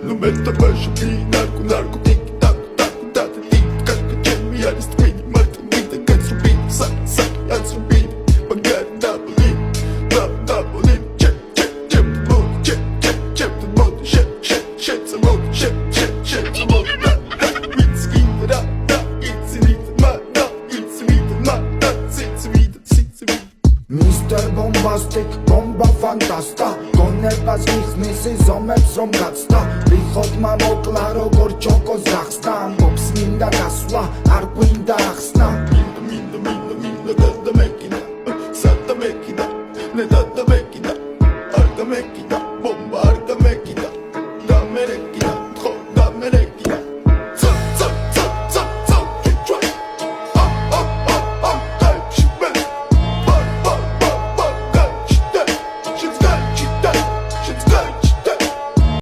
Nu meta baixo de narco tic tac tac tac tic tac tac me ares twin mata vida que subir sa a subir pagar double check the mode shit the mode shit the mode it's in the it's Mr. Bombastic, bomba fantasta გონებას მიხმისი ზომებს რომ გაცდა რიხოდმა მოკლა როგორ ჩოკოს გახსნა ამბობს მინდა გასვლა არ გვინდა ახსნა მინდა